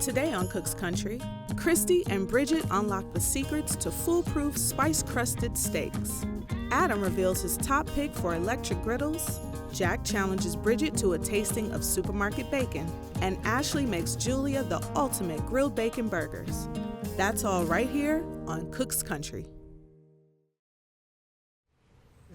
Today on Cook's Country, Christie and Bridget unlock the secrets to foolproof spice-crusted steaks. Adam reveals his top pick for electric griddles. Jack challenges Bridget to a tasting of supermarket bacon. And Ashley makes Julia the ultimate grilled bacon burgers. That's all right here on Cook's Country.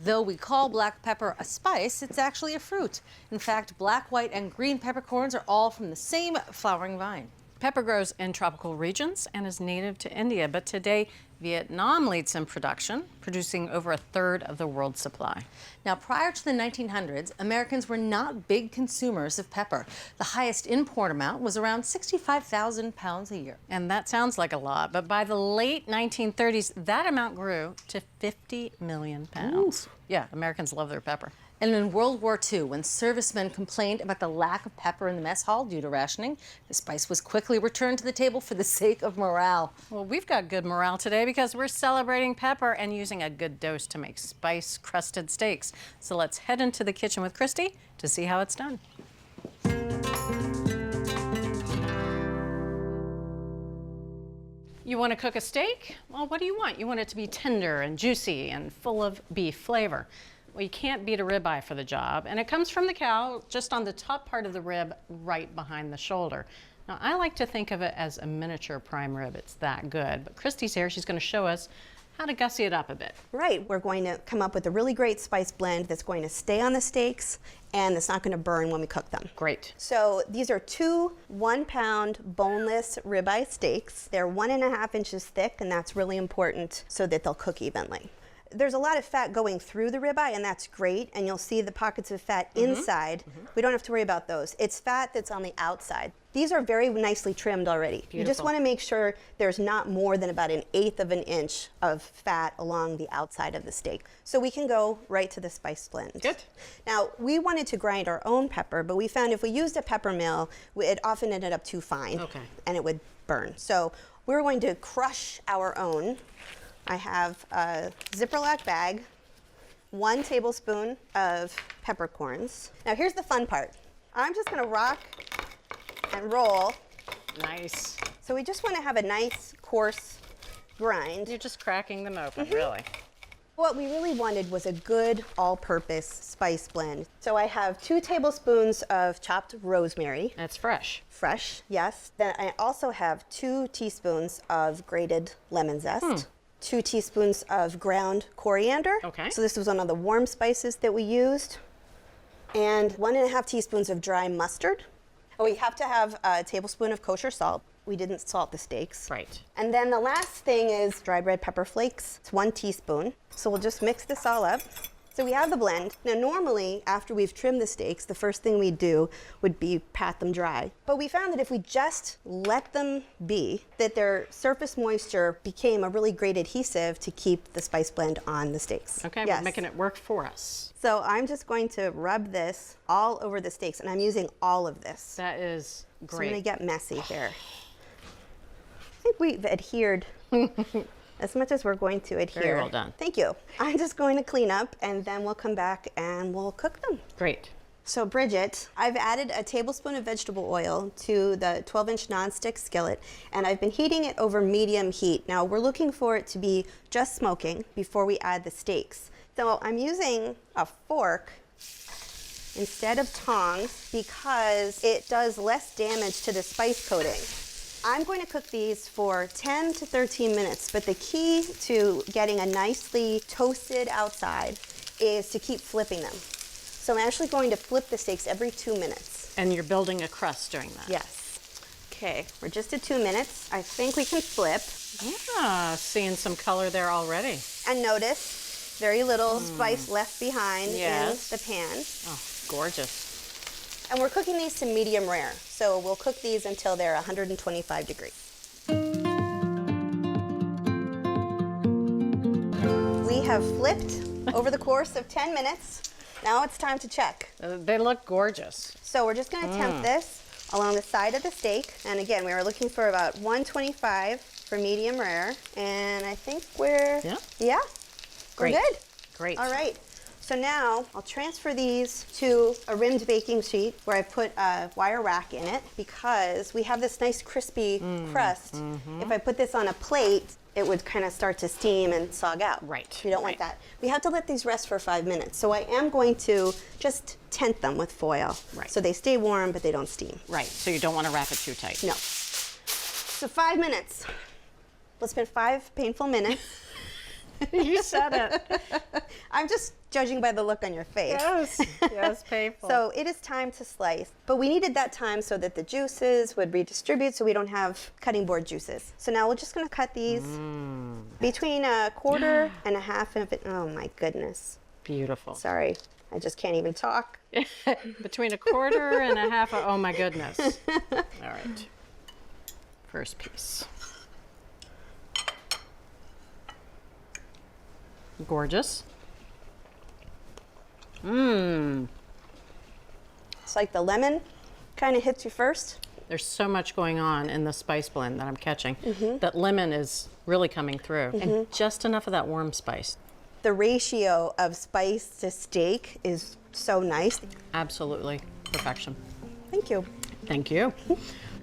Though we call black pepper a spice, it's actually a fruit. In fact, black, white, and green peppercorns are all from the same flowering vine. Pepper grows in tropical regions and is native to India, but today Vietnam leads in production, producing over 1/3 of the world's supply. Now, prior to the 1900s, Americans were not big consumers of pepper. The highest import amount was around 65,000 pounds a year. And that sounds like a lot, but by the late 1930s, that amount grew to 50 million pounds. Ooh. Yeah, Americans love their pepper. And in World War II, when servicemen complained about the lack of pepper in the mess hall due to rationing, the spice was quickly returned to the table for the sake of morale. Well, we've got good morale today because we're celebrating pepper and using a good dose to make spice-crusted steaks. So let's head into the kitchen with Christie to see how it's done. You want to cook a steak? Well, what do you want? You want it to be tender and juicy and full of beef flavor. Well, you can't beat a ribeye for the job, and it comes from the cow just on the top part of the rib right behind the shoulder. Now, I like to think of it as a miniature prime rib. It's that good. But Christie's here. She's going to show us how to gussy it up a bit. Right. We're going to come up with a really great spice blend that's going to stay on the steaks and it's not going to burn when we cook them. Great. So these are 2 1-pound boneless ribeye steaks. They're 1.5 inches thick, and that's really important so that they'll cook evenly. There's a lot of fat going through the ribeye, and that's great, and you'll see the pockets of fat inside. We don't have to worry about those. It's fat that's on the outside. These are very nicely trimmed already. Beautiful. You just want to make sure there's not more than about 1/8 of an inch of fat along the outside of the steak. So we can go right to the spice blend. Good. Now, we wanted to grind our own pepper, but we found if we used a pepper mill, it often ended up too fine, and it would burn. So we're going to crush our own. I have a Ziploc bag, 1 tablespoon of peppercorns. Now here's the fun part. I'm just gonna rock and roll. Nice. So we just wanna have a nice coarse grind. You're just cracking them open, really. What we really wanted was a good all-purpose spice blend. So I have 2 tablespoons of chopped rosemary. That's fresh. Fresh, yes. Then I also have 2 teaspoons of grated lemon zest. 2 teaspoons of ground coriander. Okay. So this was one of the warm spices that we used. And 1.5 teaspoons of dry mustard. We have to have a tablespoon of kosher salt. We didn't salt the steaks. Right. And then the last thing is dry red pepper flakes. It's 1 teaspoon. So we'll just mix this all up. So we have the blend. Now normally, after we've trimmed the steaks, the first thing we do would be pat them dry. But we found that if we just let them be, that their surface moisture became a really great adhesive to keep the spice blend on the steaks. Okay, yes. We're making it work for us. So I'm just going to rub this all over the steaks, and I'm using all of this. That is great. So I'm gonna get messy here. I think we've adhered as much as we're going to adhere. Very well done. Thank you. I'm just going to clean up, and then we'll come back and we'll cook them. Great. So Bridget, I've added a tablespoon of vegetable oil to the 12-inch nonstick skillet, and I've been heating it over medium heat. Now we're looking for it to be just smoking before we add the steaks. So I'm using a fork instead of tongs because it does less damage to the spice coating. I'm going to cook these for 10 to 13 minutes, but the key to getting a nicely toasted outside is to keep flipping them. So I'm actually going to flip the steaks every 2 minutes. And you're building a crust during that? Yes. Okay, we're just at 2 minutes. I think we can flip. Yeah, seeing some color there already. And notice, very little spice left behind in the pan. Oh, gorgeous. And we're cooking these to medium rare. So we'll cook these until they're 125 degrees. We have flipped over the course of 10 minutes. Now it's time to check. They look gorgeous. So we're just gonna temp this along the side of the steak. And again, we were looking for about 125 for medium rare. And I think we're, yeah, we're great. good. Great. All right. So now I'll transfer these to a rimmed baking sheet where I put a wire rack in it because we have this nice crispy crust. If I put this on a plate, it would kind of start to steam and sog out. Right. We don't want that. We have to let these rest for 5 minutes. So I am going to just tent them with foil. Right. So they stay warm, but they don't steam. Right, so you don't want to wrap it too tight. No. So 5 minutes. It's been 5 painful minutes. You said it. I'm just judging by the look on your face. Yes, painful. So it is time to slice, but we needed that time so that the juices would redistribute so we don't have cutting board juices. So now we're just gonna cut these between a quarter and a half of it. Oh my goodness. Beautiful. Sorry, I just can't even talk. Between a quarter and a half, oh my goodness. All right, first piece. Gorgeous. It's like the lemon kind of hits you first. There's so much going on in the spice blend that I'm catching. That lemon is really coming through. And just enough of that warm spice. The ratio of spice to steak is so nice. Absolutely. Perfection. Thank you. Thank you.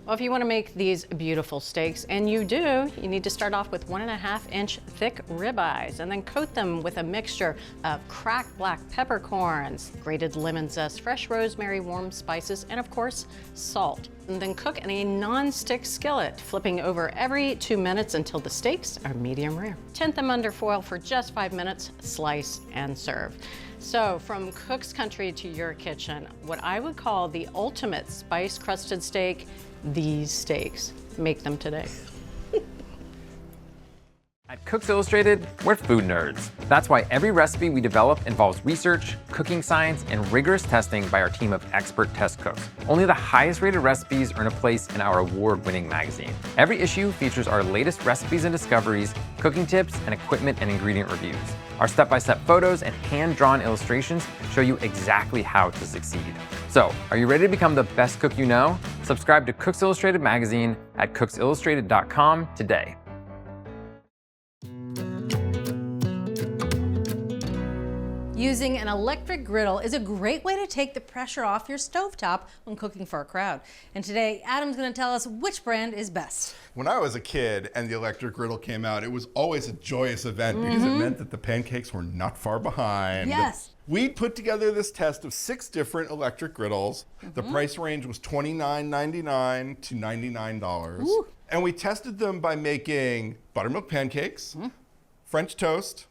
Well, if you want to make these beautiful steaks, and you do, you need to start off with 1.5-inch thick ribeyes and then coat them with a mixture of cracked black peppercorns, grated lemon zest, fresh rosemary, warm spices, and of course, salt. And then cook in a non-stick skillet, flipping over every 2 minutes until the steaks are medium rare. Tent them under foil for just 5 minutes, slice and serve. So from cook's country to your kitchen, what I would call the ultimate spice-crusted steak, these steaks. Make them today. At Cooks Illustrated, we're food nerds. That's why every recipe we develop involves research, cooking science, and rigorous testing by our team of expert test cooks. Only the highest rated recipes earn a place in our award-winning magazine. Every issue features our latest recipes and discoveries, cooking tips, and equipment and ingredient reviews. Our step-by-step photos and hand-drawn illustrations show you exactly how to succeed. So, are you ready to become the best cook you know? Subscribe to Cooks Illustrated magazine at cooksillustrated.com today. Using an electric griddle is a great way to take the pressure off your stovetop when cooking for a crowd. And today, Adam's going to tell us which brand is best. When I was a kid and the electric griddle came out, it was always a joyous event because it meant that the pancakes were not far behind. Yes. We put together this test of 6 different electric griddles. The price range was $29.99 to $99. Ooh. And we tested them by making buttermilk pancakes, French toast,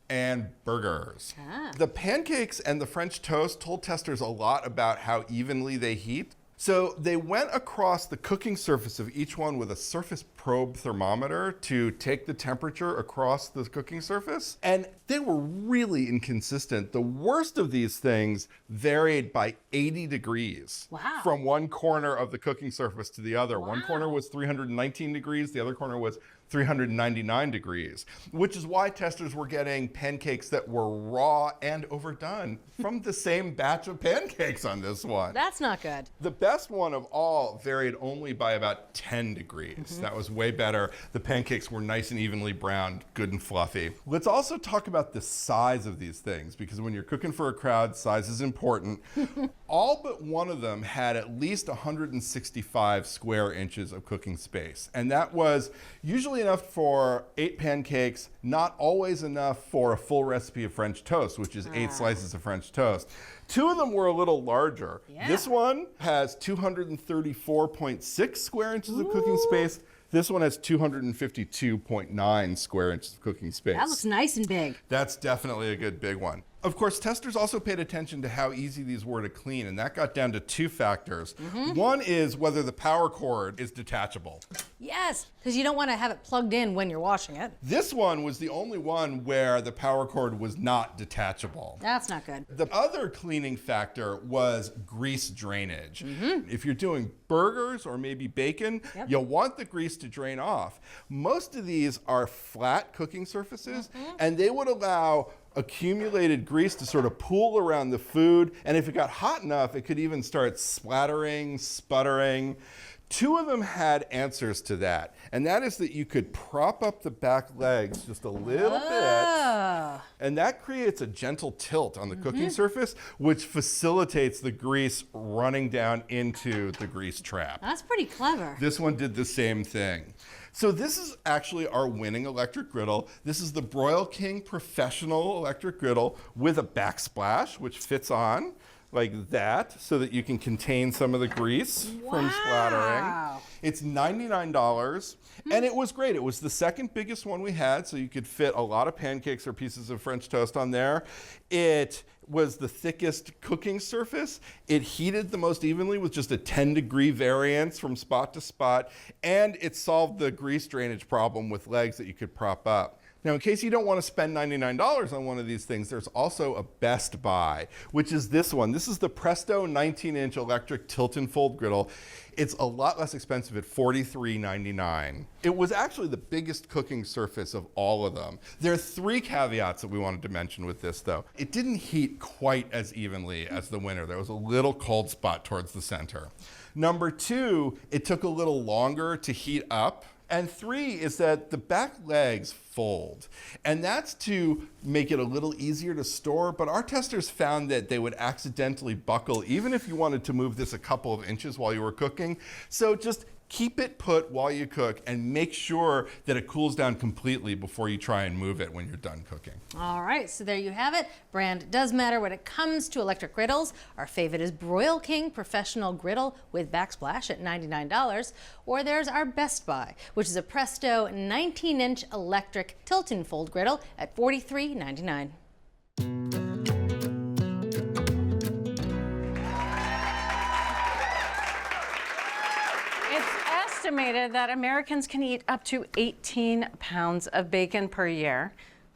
and burgers. The pancakes and the French toast told testers a lot about how evenly they heat. So they went across the cooking surface of each one with a surface probe thermometer to take the temperature across the cooking surface. And they were really inconsistent. The worst of these things varied by 80 degrees from one corner of the cooking surface to the other. One corner was 319 degrees, the other corner was 399 degrees, which is why testers were getting pancakes that were raw and overdone from the same batch of pancakes on this one. That's not good. The best one of all varied only by about 10 degrees. That was way better. The pancakes were nice and evenly browned, good and fluffy. Let's also talk about the size of these things, because when you're cooking for a crowd, size is important. All but one of them had at least 165 square inches of cooking space. And that was usually enough for 8 pancakes, not always enough for a full recipe of French toast, which is 8 slices of French toast. 2 of them were a little larger. This one has 234.6 square inches of cooking space. This one has 252.9 square inches of cooking space. That looks nice and big. That's definitely a good big one. Of course, testers also paid attention to how easy these were to clean, and that got down to 2 factors. One is whether the power cord is detachable. Yes, because you don't want to have it plugged in when you're washing it. This one was the only one where the power cord was not detachable. That's not good. The other cleaning factor was grease drainage. If you're doing burgers or maybe bacon, you'll want the grease to drain off. Most of these are flat cooking surfaces, and they would allow accumulated grease to sort of pool around the food, and if it got hot enough, it could even start splattering, sputtering. Two of them had answers to that, and that is that you could prop up the back legs just a little bit, and that creates a gentle tilt on the cooking surface, which facilitates the grease running down into the grease trap. That's pretty clever. This one did the same thing. So this is actually our winning electric griddle. This is the Broil King Professional Electric Griddle with a backsplash, which fits on like that so that you can contain some of the grease from splattering. It's $99, and it was great. It was the second biggest one we had, so you could fit a lot of pancakes or pieces of French toast on there. It was the thickest cooking surface. It heated the most evenly with just a 10-degree variance from spot to spot, and it solved the grease drainage problem with legs that you could prop up. Now, in case you don't want to spend $99 on one of these things, there's also a best buy, which is this one. This is the Presto 19-inch electric tilt and fold griddle. It's a lot less expensive at $43.99. It was actually the biggest cooking surface of all of them. There are 3 caveats that we wanted to mention with this, though. It didn't heat quite as evenly as the winner. There was a little cold spot towards the center. Number 2, it took a little longer to heat up. And 3 is that the back legs fold. And that's to make it a little easier to store, but our testers found that they would accidentally buckle even if you wanted to move this a couple of inches while you were cooking. So just keep it put while you cook and make sure that it cools down completely before you try and move it when you're done cooking. All right, so there you have it. Brand does matter when it comes to electric griddles. Our favorite is Broil King Professional Griddle with backsplash at $99. Or there's our best buy, which is a Presto 19-inch electric tilt and fold griddle at $43.99. Estimated that Americans can eat up to 18 pounds of bacon per year.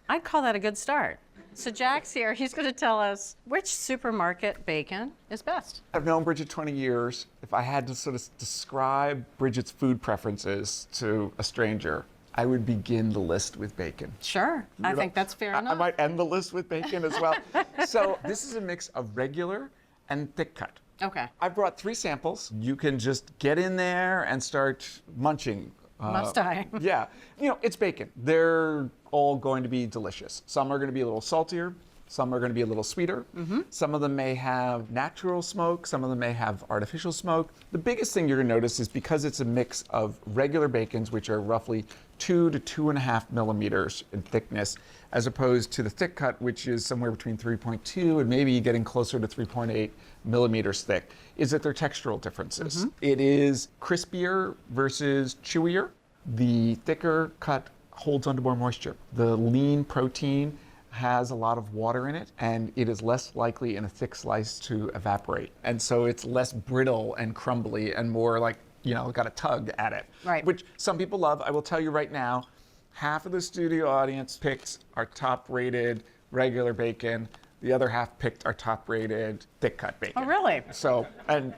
I'd call that a good start. So Jack's here. He's going to tell us which supermarket bacon is best. I've known Bridget 20 years. If I had to sort of describe Bridget's food preferences to a stranger, I would begin the list with bacon. Sure. I think that's fair enough. I might end the list with bacon as well. So this is a mix of regular and thick cut. Okay. I brought 3 samples. You can just get in there and start munching. Must I? Yeah. You know, it's bacon. They're all going to be delicious. Some are going to be a little saltier. Some are going to be a little sweeter. Some of them may have natural smoke. Some of them may have artificial smoke. The biggest thing you're going to notice is because it's a mix of regular bacons, which are roughly 2 to 2.5 millimeters in thickness, as opposed to the thick cut, which is somewhere between 3.2 and maybe getting closer to 3.8 millimeters thick, is that there are textural differences. It is crispier versus chewier. The thicker cut holds onto more moisture. The lean protein has a lot of water in it, and it is less likely in a thick slice to evaporate. And so it's less brittle and crumbly and more like, you know, got a tug at it. Right. Which some people love. I will tell you right now, half of the studio audience picked our top-rated regular bacon. The other half picked our top-rated thick-cut bacon. Oh, really? So, and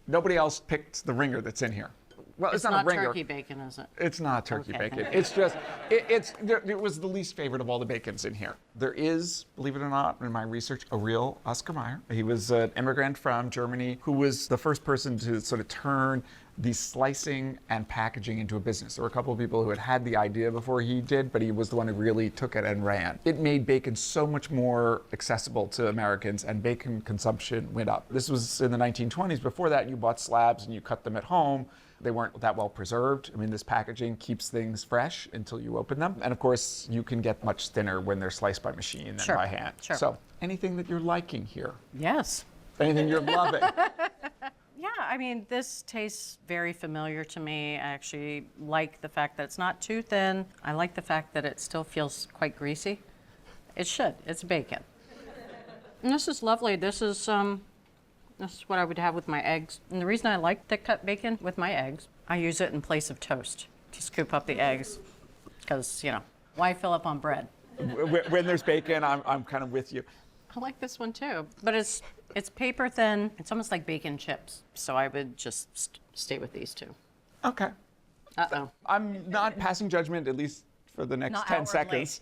nobody else picked the ringer that's in here. Well, it's not a ringer. Turkey bacon, is it? It's not turkey Okay. bacon. It's just, it was the least favorite of all the bacons in here. There is, believe it or not, in my research, a real Oscar Mayer. He was an immigrant from Germany who was the first person to sort of turn the slicing and packaging into a business. There were a couple of people who had the idea before he did, but he was the one who really took it and ran. It made bacon so much more accessible to Americans, and bacon consumption went up. This was in the 1920s. Before that, you bought slabs and you cut them at home. They weren't that well preserved. I mean, this packaging keeps things fresh until you open them. And of course, you can get much thinner when they're sliced by machine than by hand. Sure. So anything that you're liking here? Yes. Anything you're loving? Yeah, I mean, this tastes very familiar to me. I actually like the fact that it's not too thin. I like the fact that it still feels quite greasy. It should. It's bacon. And this is lovely. This is what I would have with my eggs. And the reason I like thick cut bacon with my eggs, I use it in place of toast to scoop up the eggs. Because, you know, why fill up on bread? When there's bacon, I'm kind of with you. I like this one too, but it's paper thin. It's almost like bacon chips. So I would just stay with these two. Okay. Uh-oh. I'm not passing judgment, at least for the next Not 10 outwardly. seconds.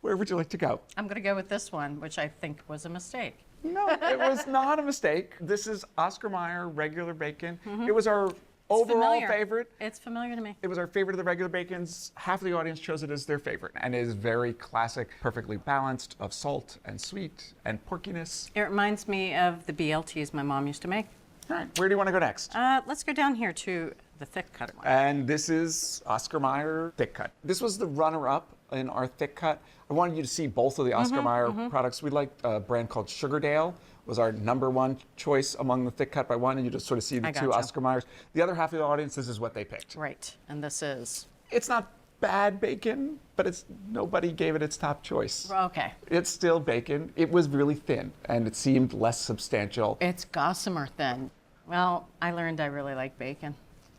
Where would you like to go? I'm going to go with this one, which I think was a mistake. No, it was not a mistake. This is Oscar Mayer regular bacon. It was our overall favorite. It's familiar to me. It was our favorite of the regular bacons. Half of the audience chose it as their favorite. And it is very classic, perfectly balanced of salt and sweet and porkiness. It reminds me of the BLTs my mom used to make. All right, where do you want to go next? Let's go down here to the thick cut one. And this is Oscar Mayer thick cut. This was the runner-up in our thick cut. I wanted you to see both of the Oscar Mayer products. We liked a brand called Sugardale, was our #1 choice among the thick cut, but I wanted you to sort of see the two Oscar Mayers. The other half of the audience, this is what they picked. Right, and this is? It's not bad bacon, but nobody gave it its top choice. Okay. It's still bacon. It was really thin, and it seemed less substantial. It's gossamer thin. Well, I learned I really like bacon.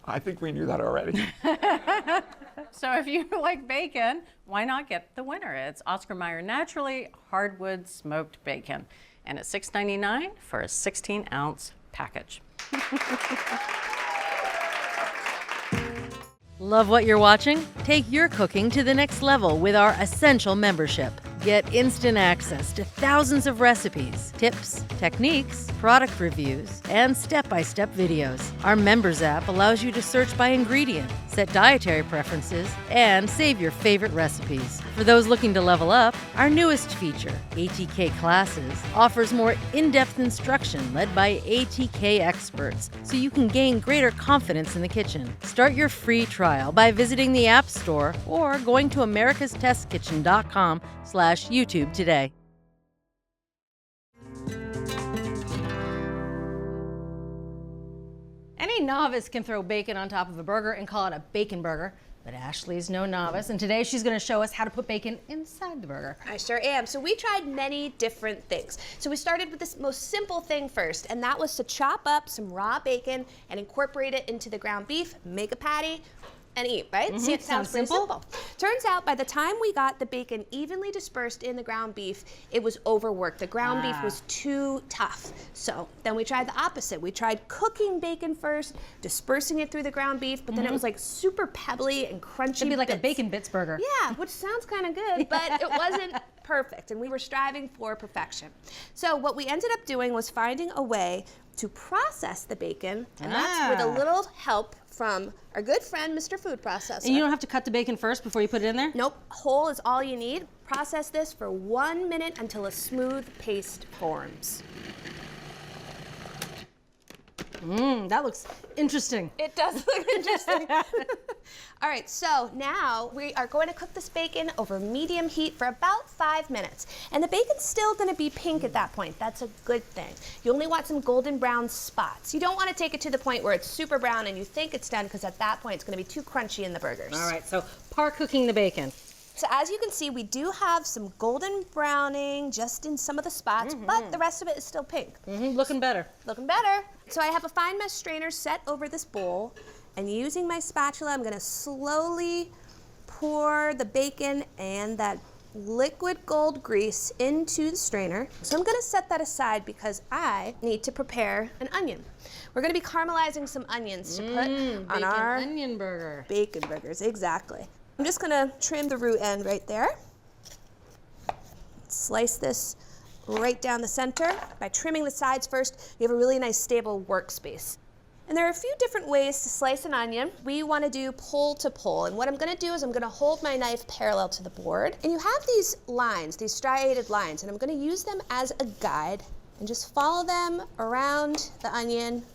I think we knew that already. So if you like bacon, why not get the winner? It's Oscar Mayer Naturally Hardwood Smoked Bacon. And it's $6.99 for a 16-ounce package. Love what you're watching? Take your cooking to the next level with our Essential membership. Get instant access to thousands of recipes, tips, techniques, product reviews, and step-by-step videos. Our Members app allows you to search by ingredient, set dietary preferences, and save your favorite recipes. For those looking to level up, our newest feature, ATK Classes, offers more in-depth instruction led by ATK experts so you can gain greater confidence in the kitchen. Start your free trial by visiting the App Store or going to americastestkitchen.com/YouTube today. Any novice can throw bacon on top of a burger and call it a bacon burger, but Ashley's no novice, and today she's going to show us how to put bacon inside the burger. I sure am. So we tried many different things. So we started with this most simple thing first, and that was to chop up some raw bacon and incorporate it into the ground beef, make a patty, and eat, right? See, it sounds pretty simple. Turns out by the time we got the bacon evenly dispersed in the ground beef, it was overworked. The ground beef was too tough. So then we tried the opposite. We tried cooking bacon first, dispersing it through the ground beef, but then it was like super pebbly and crunchy. It'd be like a bacon bits burger. Yeah, which sounds kind of good, but it wasn't perfect, and we were striving for perfection. So what we ended up doing was finding a way to process the bacon, and that's with a little help from our good friend, Mr. Food Processor. And you don't have to cut the bacon first before you put it in there? Nope, whole is all you need. Process this for 1 minute until a smooth paste forms. That looks interesting. It does look interesting. All right, so now we are going to cook this bacon over medium heat for about 5 minutes. And the bacon's still going to be pink at that point. That's a good thing. You only want some golden brown spots. You don't want to take it to the point where it's super brown and you think it's done, because at that point it's going to be too crunchy in the burgers. All right, so par cooking the bacon. So as you can see, we do have some golden browning just in some of the spots, but the rest of it is still pink. Looking better. Looking better. So I have a fine mesh strainer set over this bowl, and using my spatula, I'm gonna slowly pour the bacon and that liquid gold grease into the strainer. So I'm gonna set that aside because I need to prepare an onion. We're gonna be caramelizing some onions to put on our onion burger. bacon burgers, exactly. I'm just gonna trim the root end right there. Slice this right down the center. By trimming the sides first, you have a really nice stable workspace. And there are a few different ways to slice an onion. We wanna do pole to pole. And what I'm gonna do is I'm gonna hold my knife parallel to the board. And you have these lines, these striated lines, and I'm gonna use them as a guide and just follow them around the onion.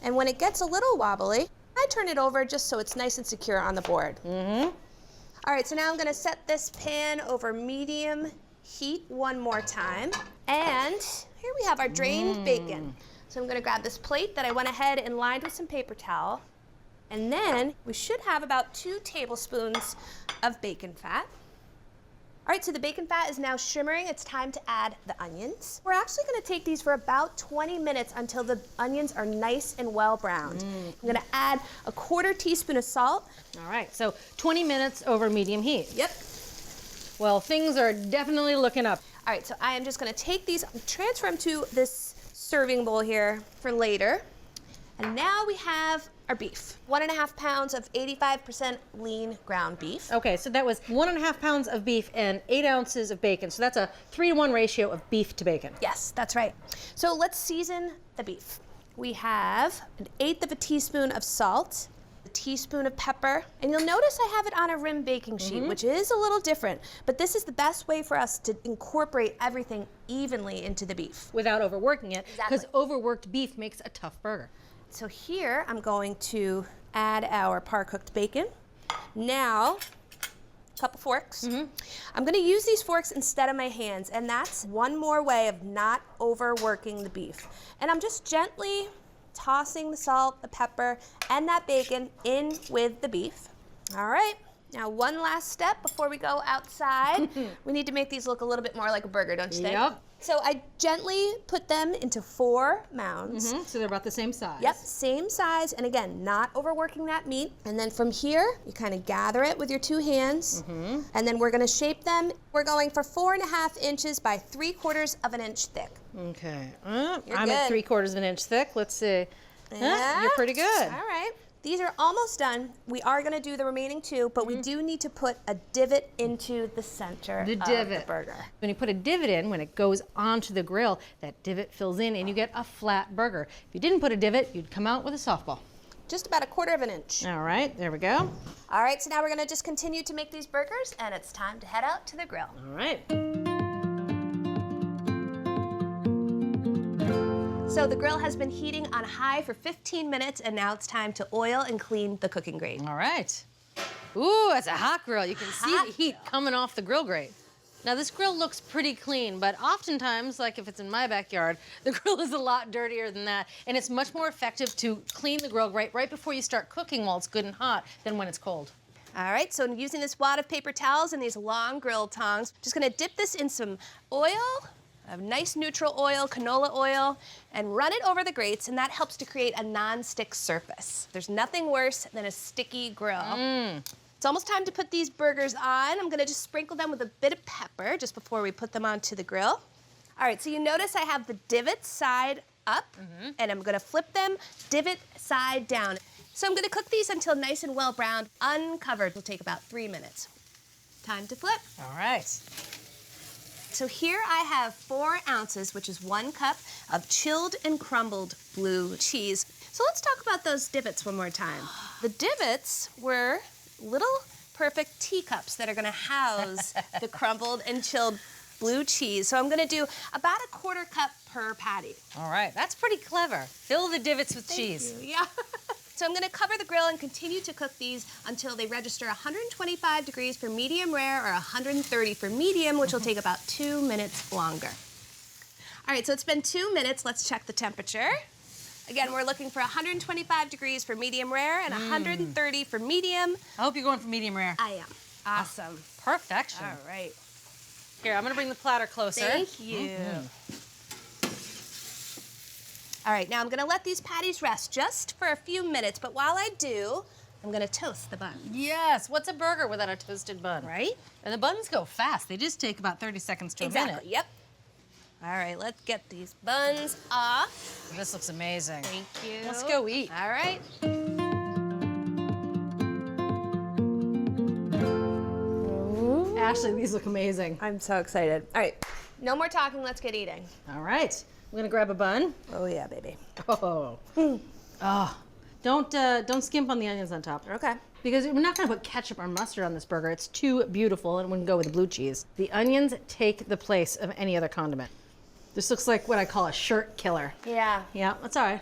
And when it gets a little wobbly, I turn it over just so it's nice and secure on the board. All right, so now I'm gonna set this pan over medium heat one more time. And here we have our drained bacon. So I'm gonna grab this plate that I went ahead and lined with some paper towel. And then we should have about 2 tablespoons of bacon fat. All right, so the bacon fat is now shimmering. It's time to add the onions. We're actually gonna take these for about 20 minutes until the onions are nice and well browned. I'm gonna add a 1/4 teaspoon of salt. All right, so 20 minutes over medium heat. Yep. Well, things are definitely looking up. All right, so I am just gonna take these, transfer them to this serving bowl here for later. And now we have our beef. 1.5 pounds of 85% lean ground beef. Okay, so that was 1.5 pounds of beef and 8 ounces of bacon. So that's a 3-to-1 ratio of beef to bacon. Yes, that's right. So let's season the beef. We have 1/8 of a teaspoon of salt, a teaspoon of pepper, and you'll notice I have it on a rim baking sheet, which is a little different, but this is the best way for us to incorporate everything evenly into the beef. Without overworking it, because Exactly. overworked beef makes a tough burger. So here I'm going to add our par-cooked bacon. Now, a couple forks. I'm gonna use these forks instead of my hands, and that's one more way of not overworking the beef. And I'm just gently tossing the salt, the pepper, and that bacon in with the beef. All right, now one last step before we go outside. We need to make these look a little bit more like a burger, don't you think? Yep. So I gently put them into 4 mounds. So they're about the same size. Yep, same size, and again, not overworking that meat. And then from here, you kind of gather it with your 2 hands, and then we're gonna shape them. We're going for 4.5 inches by 3/4 of an inch thick. Okay. You're I'm at good. 3/4 of an inch thick. Let's see. Yeah. You're pretty good. All right. These are almost done. We are gonna do the remaining 2, but we do need to put a divot into the center The of divot. the burger. When you put a divot in, when it goes onto the grill, that divot fills in and you get a flat burger. If you didn't put a divot, you'd come out with a softball. Just about 1/4 of an inch. All right, there we go. All right, so now we're gonna just continue to make these burgers, and it's time to head out to the grill. All right. So the grill has been heating on high for 15 minutes, and now it's time to oil and clean the cooking grate. All right. Ooh, that's a hot grill. You can see the heat coming off the grill grate. Now this grill looks pretty clean, but oftentimes, like if it's in my backyard, the grill is a lot dirtier than that, and it's much more effective to clean the grill grate right before you start cooking while it's good and hot than when it's cold. All right, so I'm using this wad of paper towels and these long grill tongs. Just gonna dip this in some oil, a nice neutral oil, canola oil, and run it over the grates, and that helps to create a non-stick surface. There's nothing worse than a sticky grill. It's almost time to put these burgers on. I'm gonna just sprinkle them with a bit of pepper just before we put them onto the grill. All right, so you notice I have the divot side up, and I'm gonna flip them divot side down. So I'm gonna cook these until nice and well browned, uncovered. It'll take about 3 minutes. Time to flip. All right. So here I have 4 ounces, which is 1 cup of chilled and crumbled blue cheese. So let's talk about those divots one more time. The divots were little perfect teacups that are gonna house the crumbled and chilled blue cheese. So I'm gonna do about 1/4 cup per patty. All right, that's pretty clever. Fill the divots with cheese. Thank you. Yeah. So I'm gonna cover the grill and continue to cook these until they register 125 degrees for medium rare or 130 for medium, which will take about 2 minutes longer. All right, so it's been 2 minutes. Let's check the temperature. Again, we're looking for 125 degrees for medium rare and 130 for medium. I hope you're going for medium rare. I am. Awesome. Perfection. All right. Here, I'm gonna bring the platter closer. Thank you. All right, now I'm gonna let these patties rest just for a few minutes, but while I do, I'm gonna toast the bun. Yes, what's a burger without a toasted bun? Right? And the buns go fast. They just take about 30 seconds to a minute. Exactly, yep. All right, let's get these buns off. This looks amazing. Thank you. Let's go eat. All right. Ashley, these look amazing. I'm so excited. All right, no more talking, let's get eating. All right, I'm gonna grab a bun. Oh yeah, baby. Oh, oh. Don't skimp on the onions on top. Okay. Because we're not gonna put ketchup or mustard on this burger. It's too beautiful and wouldn't go with the blue cheese. The onions take the place of any other condiment. This looks like what I call a shirt killer. Yeah. Yeah, that's all right.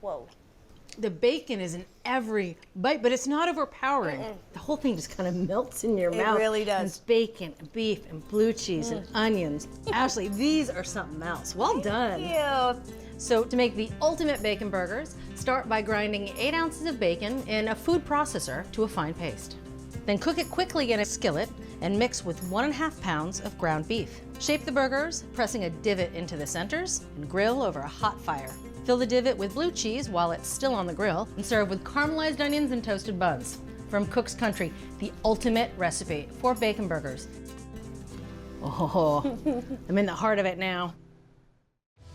Whoa. The bacon is in every bite, but it's not overpowering. The whole thing just kind of melts in your mouth. It really does. And it's bacon and beef and blue cheese and onions. Ashley, these are something else. Well done. Thank you. So to make the ultimate bacon burgers, start by grinding 8 ounces of bacon in a food processor to a fine paste. Then cook it quickly in a skillet and mix with 1.5 pounds of ground beef. Shape the burgers, pressing a divot into the centers, and grill over a hot fire. Fill the divot with blue cheese while it's still on the grill, and serve with caramelized onions and toasted buns. From Cook's Country, the ultimate recipe for bacon burgers. Oh, I'm in the heart of it now.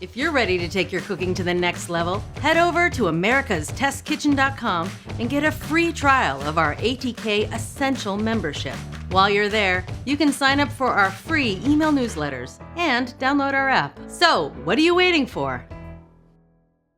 If you're ready to take your cooking to the next level, head over to americastestkitchen.com and get a free trial of our ATK Essential membership. While you're there, you can sign up for our free email newsletters and download our app. So, what are you waiting for?